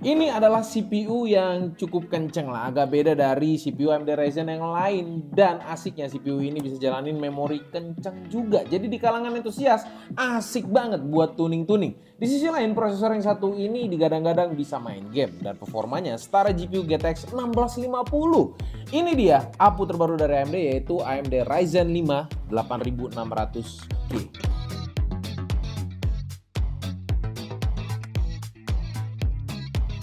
Ini adalah CPU yang cukup kenceng lah, agak beda dari CPU AMD Ryzen yang lain. Dan asiknya CPU ini bisa jalanin memori kenceng juga. Jadi di kalangan entusias, asik banget buat tuning-tuning. Di sisi lain, prosesor yang satu ini digadang-gadang bisa main game. Dan performanya setara GPU GTX 1650. Ini dia APU terbaru dari AMD, yaitu AMD Ryzen 5 8600G.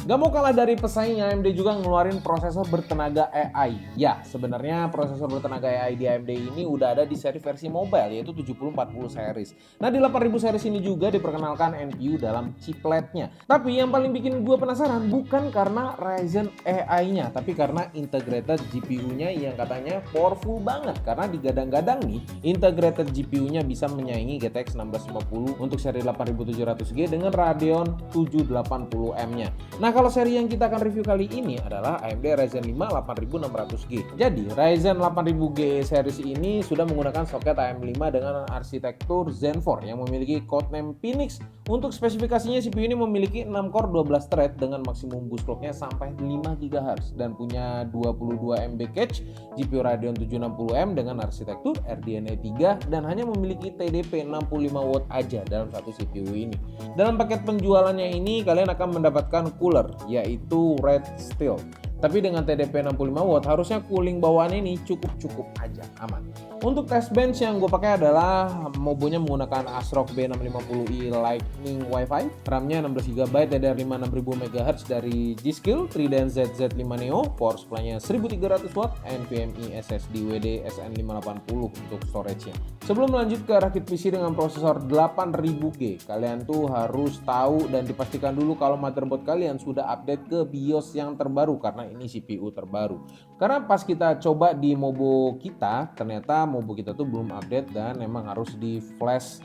Gak mau kalah dari pesaing, AMD juga ngeluarin prosesor bertenaga AI. Ya, sebenarnya prosesor bertenaga AI di AMD ini udah ada di seri versi mobile, yaitu 7040 series. Nah, di 8000 series ini juga diperkenalkan NPU dalam chipletnya. Tapi yang paling bikin gue penasaran bukan karena Ryzen AI-nya, tapi karena integrated GPU-nya yang katanya powerful banget. Karena digadang-gadang nih, integrated GPU-nya bisa menyaingi GTX 1650 untuk seri 8700G dengan Radeon 780M-nya. Nah, kalau seri yang kita akan review kali ini adalah AMD Ryzen 5 8600G. Jadi, Ryzen 8000G series ini sudah menggunakan soket AM5 dengan arsitektur Zen 4 yang memiliki codename Phoenix. Untuk spesifikasinya, CPU ini memiliki 6 core 12 thread dengan maksimum boost clock-nya sampai 5 GHz dan punya 22 MB cache, GPU Radeon 760M dengan arsitektur RDNA 3 dan hanya memiliki TDP 65 watt aja dalam satu CPU ini. Dalam paket penjualannya ini, kalian akan mendapatkan cooler yaitu Red Steel. Tapi dengan TDP 65 watt harusnya cooling bawaan ini cukup aja, aman. Untuk test bench yang gue pakai adalah mobonya menggunakan ASRock B650i Lightning Wi-Fi, RAM-nya 16GB DDR5 6000 MHz dari G-Skill, Trident ZZ5 Neo, power supply-nya 1300 watt, NVMe SSD WD SN580 untuk storage-nya. Sebelum lanjut ke rakit PC dengan prosesor 8000G, kalian tuh harus tahu dan dipastikan dulu kalau motherboard kalian sudah update ke BIOS yang terbaru karena ini CPU terbaru. Karena pas kita coba di mobo kita, ternyata mobo kita tuh belum update dan memang harus di flash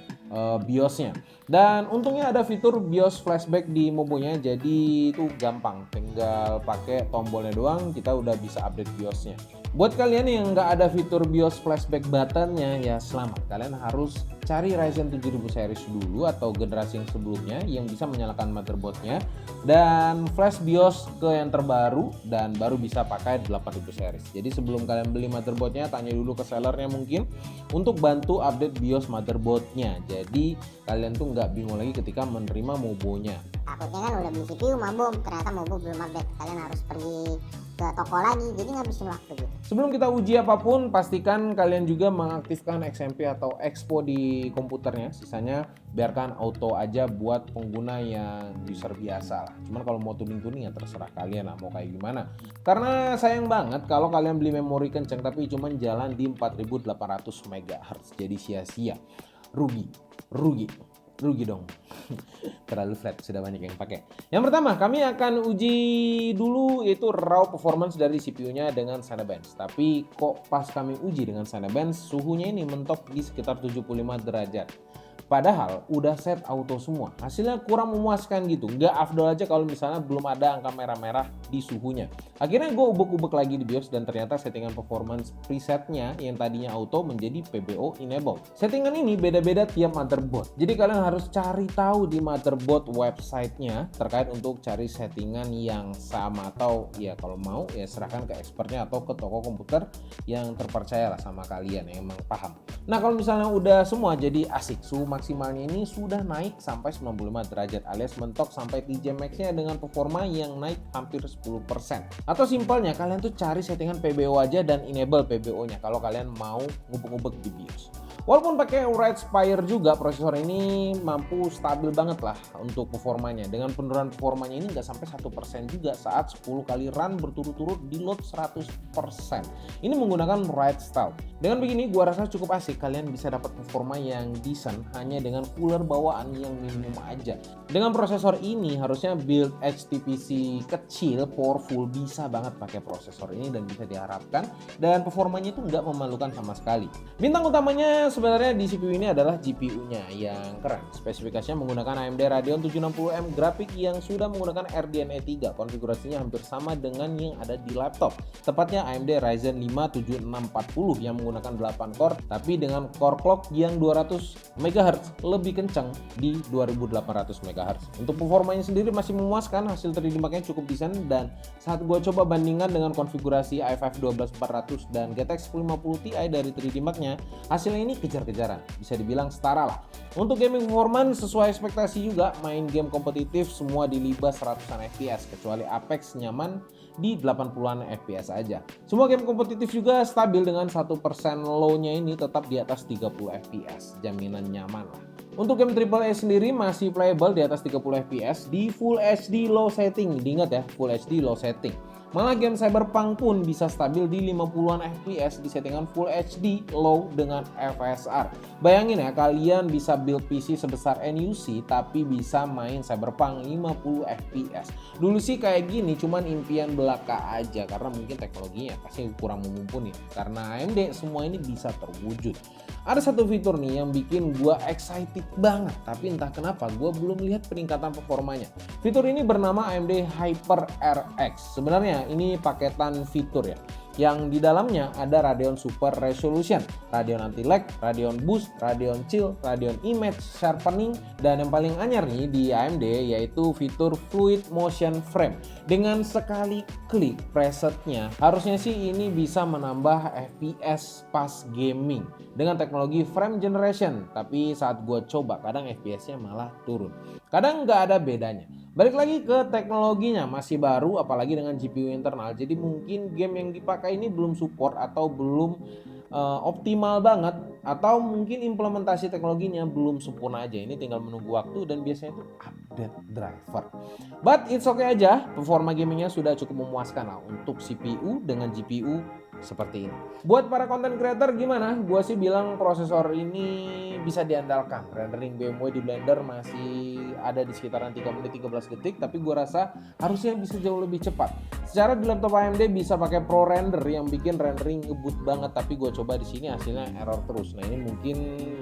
BIOS-nya. Dan untungnya ada fitur BIOS flashback di mobonya, jadi itu gampang, tinggal pakai tombolnya doang kita udah bisa update BIOS-nya. Buat kalian yang nggak ada fitur BIOS flashback button-nya, ya selamat, kalian harus cari Ryzen 7000 series dulu atau generasi yang sebelumnya yang bisa menyalakan motherboardnya dan flash BIOS ke yang terbaru dan baru bisa pakai 8000 series. Jadi sebelum kalian beli motherboardnya, tanya dulu ke sellernya mungkin untuk bantu update BIOS motherboardnya. Jadi kalian tuh nggak bingung lagi ketika menerima mobonya. Takutnya kan udah beli CPU mabum, ternyata mobo belum update, kalian harus pergi ke toko lagi, jadi ngabisin waktu gitu. Sebelum kita uji apapun, pastikan kalian juga mengaktifkan XMP atau Expo di komputernya. Sisanya biarkan auto aja buat pengguna yang user biasa lah. Cuman kalau mau tuning-tuning ya terserah kalian lah mau kayak gimana. Karena sayang banget kalau kalian beli memori kenceng tapi cuman jalan di 4800 MHz. Jadi sia-sia. Rugi dong. Terlalu flat, sudah banyak yang pakai. Yang pertama, kami akan uji dulu itu raw performance dari CPU-nya dengan Cinebench. Tapi kok pas kami uji dengan Cinebench, suhunya ini mentok di sekitar 75 derajat. Padahal udah set auto semua. Hasilnya kurang memuaskan gitu. Nggak afdol aja kalau misalnya belum ada angka merah-merah di suhunya. Akhirnya gue ubek-ubek lagi di BIOS dan ternyata settingan performance presetnya yang tadinya auto menjadi PBO enable. Settingan ini beda-beda tiap motherboard. Jadi kalian harus cari tahu di motherboard websitenya terkait untuk cari settingan yang sama. Atau ya kalau mau ya serahkan ke expertnya atau ke toko komputer yang terpercaya lah sama kalian yang emang paham. Nah kalau misalnya udah semua jadi asik, suhu maksimalnya ini sudah naik sampai 95 derajat alias mentok sampai TJ Max-nya dengan performa yang naik hampir 10%. Atau simpelnya kalian tuh cari settingan PBO aja dan enable PBO-nya kalau kalian mau ngubek-ngubek di BIOS. Walaupun pakai Write Spire juga, prosesor ini mampu stabil banget lah untuk performanya. Dengan penurunan performanya ini nggak sampai 1% juga saat 10 kali run berturut-turut di load 100%. Ini menggunakan Write Style. Dengan begini gua rasa cukup asik, kalian bisa dapat performa yang decent hanya dengan cooler bawaan yang minimum aja. Dengan prosesor ini harusnya build HTPC kecil, powerful bisa banget pakai prosesor ini dan bisa diharapkan dan performanya itu nggak memalukan sama sekali. Bintang utamanya sebenarnya di CPU ini adalah GPU-nya yang keren. Spesifikasinya menggunakan AMD Radeon 760M grafik yang sudah menggunakan RDNA 3. Konfigurasinya hampir sama dengan yang ada di laptop. Tepatnya AMD Ryzen 5 7640 yang menggunakan 8 core tapi dengan core clock yang 200 MHz lebih kencang di 2800 MHz. Untuk performanya sendiri masih memuaskan, hasil 3D Mark-nya cukup decent, dan saat gue coba bandingkan dengan konfigurasi i5 12400 dan GTX 1050 Ti dari 3D Mark-nya, hasilnya ini kejar-kejaran, bisa dibilang setara lah. Untuk gaming performance sesuai ekspektasi juga, main game kompetitif semua di libas 100-an FPS, kecuali Apex nyaman di 80-an FPS aja. Semua game kompetitif juga stabil dengan 1% low-nya ini tetap di atas 30 FPS, jaminan nyaman lah. Untuk game AAA sendiri masih playable di atas 30 FPS di Full HD low setting, diingat ya, Full HD low setting. Malah game Cyberpunk pun bisa stabil di 50-an FPS di settingan Full HD low dengan FSR. Bayangin ya, kalian bisa build PC sebesar NUC tapi bisa main Cyberpunk 50 FPS. Dulu sih kayak gini cuman impian belaka aja karena mungkin teknologinya pasti kurang mumpuni. Karena AMD semua ini bisa terwujud. Ada satu fitur nih yang bikin gua excited banget, tapi entah kenapa gua belum lihat peningkatan performanya. Fitur ini bernama AMD Hyper RX. Sebenarnya ini paketan fitur ya, yang di dalamnya ada Radeon Super Resolution, Radeon Anti-Lag, Radeon Boost, Radeon Chill, Radeon Image Sharpening, dan yang paling anyar nih di AMD yaitu fitur Fluid Motion Frame. Dengan sekali klik presetnya, harusnya sih ini bisa menambah FPS pas gaming dengan teknologi frame generation, tapi saat gue coba kadang FPS-nya malah turun. Kadang nggak ada bedanya. Balik lagi ke teknologinya, masih baru apalagi dengan GPU internal, jadi mungkin game yang dipakai ini belum support atau belum optimal banget, atau mungkin implementasi teknologinya belum sempurna aja. Ini tinggal menunggu waktu dan biasanya itu update driver. But it's okay aja, performa gamingnya sudah cukup memuaskan lah untuk CPU dengan GPU seperti ini. Buat para content creator gimana? Gua sih bilang prosesor ini bisa diandalkan. Rendering BMW di Blender masih ada di sekitaran 3 menit 13 detik, tapi gua rasa harusnya bisa jauh lebih cepat. Secara di laptop AMD bisa pakai Pro Render yang bikin rendering ngebut banget, tapi gua coba di sini hasilnya error terus. Nah, ini mungkin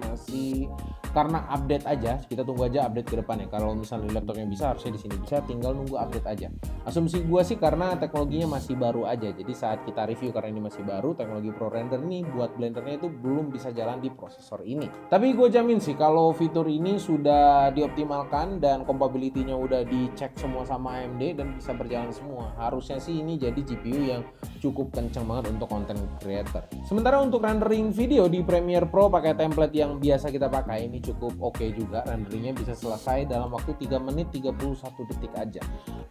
masih karena update aja. Kita tunggu aja update ke depannya. Kalau misalnya di laptopnya bisa, harusnya di sini bisa, tinggal nunggu update aja. Asumsi gua sih karena teknologinya masih baru aja. Jadi saat kita review karena ini masih baru, teknologi Pro Render nih buat blendernya itu belum bisa jalan di prosesor ini. Tapi gue jamin sih kalau fitur ini sudah dioptimalkan dan compatibility-nya udah dicek semua sama AMD dan bisa berjalan semua, harusnya sih ini jadi GPU yang cukup kencang banget untuk content creator. Sementara untuk rendering video di Premiere Pro pakai template yang biasa kita pakai ini cukup oke juga. Renderingnya bisa selesai dalam waktu 3 menit 31 detik aja.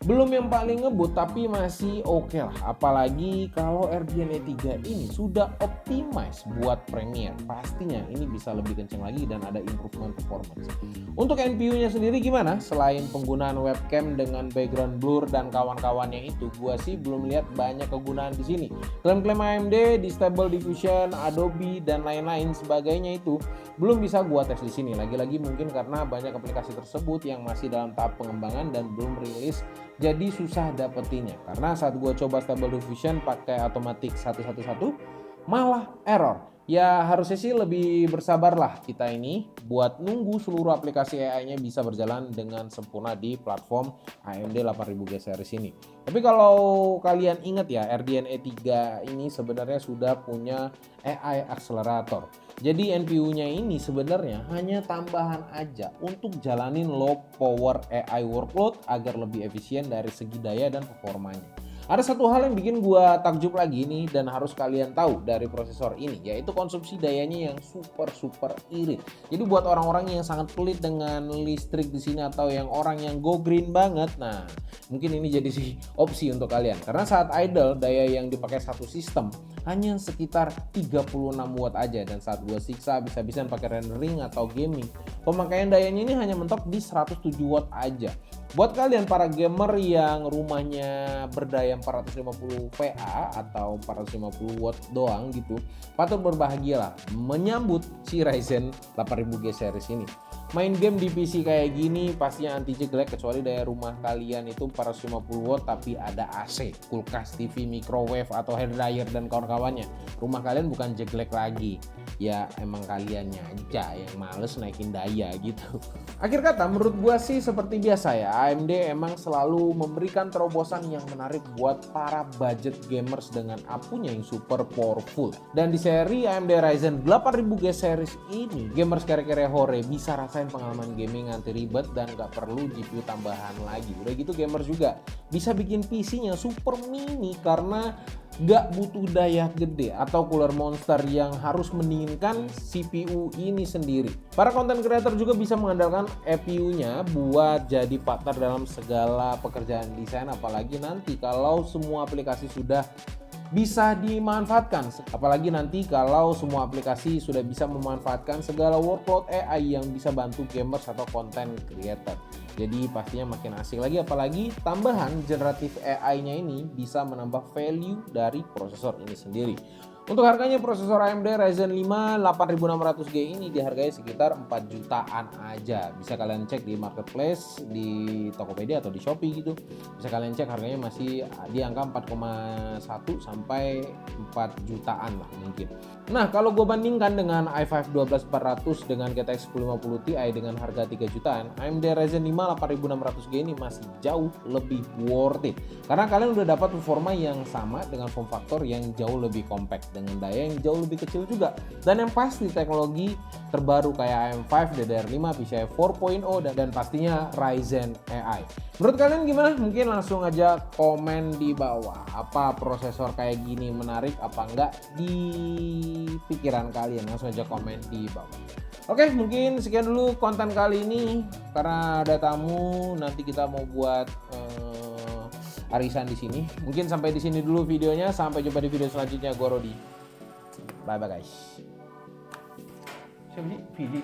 Belum yang paling ngebut tapi masih oke lah. Apalagi kalau RDNA 3 ini sudah optimize buat Premiere. Pastinya ini bisa lebih kencang lagi dan ada improvement performance. Untuk NPU-nya sendiri gimana? Selain penggunaan webcam dengan background blur dan kawan-kawannya itu, gua sih belum lihat banyak kegunaan di sini. Klaim-klaim AMD di Stable Diffusion, Adobe dan lain-lain sebagainya itu belum bisa gua tes di sini. Lagi-lagi mungkin karena banyak aplikasi tersebut yang masih dalam tahap pengembangan dan belum rilis, jadi susah dapetinnya. Karena saat gua coba Stable Diffusion pakai otomatis 111 malah error. Ya harusnya sih lebih bersabar lah kita ini buat nunggu seluruh aplikasi AI-nya bisa berjalan dengan sempurna di platform AMD 8000G series ini. Tapi kalau kalian ingat ya, RDNA 3 ini sebenarnya sudah punya AI accelerator. Jadi NPU-nya ini sebenarnya hanya tambahan aja untuk jalanin low power AI workload agar lebih efisien dari segi daya dan performanya. Ada satu hal yang bikin gua takjub lagi nih dan harus kalian tahu dari prosesor ini, yaitu konsumsi dayanya yang super irit. Jadi buat orang-orang yang sangat pelit dengan listrik di sini atau yang orang yang go green banget, nah mungkin ini jadi sih opsi untuk kalian. Karena saat idle daya yang dipakai satu sistem hanya sekitar 36 watt aja, dan saat gua siksa bisa-bisan pakai rendering atau gaming, pemakaian dayanya ini hanya mentok di 107 watt aja. Buat kalian para gamer yang rumahnya berdaya 450 VA atau 450 watt doang gitu, patut berbahagialah menyambut si Ryzen 8000G series ini. Main game di PC kayak gini pastinya anti jelek, kecuali daya rumah kalian itu 450 watt tapi ada AC, kulkas, TV, microwave atau hair dryer dan kawan-kawan kawan-kawannya. Rumah kalian bukan jelek lagi, ya emang kaliannya aja yang males naikin daya gitu. Akhir kata menurut gua sih seperti biasa ya, AMD emang selalu memberikan terobosan yang menarik buat para budget gamers dengan APU-nya yang super powerful. Dan di seri AMD Ryzen 8000G series ini, gamers kere-kere hore bisa rasain pengalaman gaming anti ribet dan gak perlu GPU tambahan lagi. Udah gitu gamers juga bisa bikin PC-nya super mini karena gak butuh daya gede atau cooler monster yang harus mendinginkan CPU ini sendiri. Para content creator juga bisa mengandalkan EPU-nya buat jadi partner dalam segala pekerjaan desain, apalagi nanti kalau semua aplikasi sudah bisa dimanfaatkan, apalagi nanti kalau semua aplikasi sudah bisa memanfaatkan segala workload AI yang bisa bantu gamers atau content creator. Jadi pastinya makin asik lagi, apalagi tambahan generatif AI-nya ini bisa menambah value dari prosesor ini sendiri. Untuk harganya prosesor AMD Ryzen 5 8600G ini dihargai sekitar 4 jutaan aja. Bisa kalian cek di marketplace, di Tokopedia atau di Shopee gitu. Bisa kalian cek harganya masih di angka 4,1 sampai 4 jutaan lah mungkin. Nah, kalau gue bandingkan dengan i5 12400 dengan GTX 1050 Ti dengan harga 3 jutaan, AMD Ryzen 5 8600G ini masih jauh lebih worth it. Karena kalian udah dapat performa yang sama dengan form factor yang jauh lebih compact dengan daya yang jauh lebih kecil juga. Dan yang pasti teknologi terbaru kayak AM5, DDR5, PCIe 4.0 dan pastinya Ryzen AI. Menurut kalian gimana? Mungkin langsung aja komen di bawah. Apa prosesor kayak gini menarik apa enggak di pikiran kalian? Langsung aja komen di bawah. Oke, mungkin sekian dulu konten kali ini. Karena ada tamu, nanti kita mau buat arisan di sini. Mungkin sampai di sini dulu videonya. Sampai jumpa di video selanjutnya. Gue Rodi. Bye bye guys. Siapa sih? Vidi.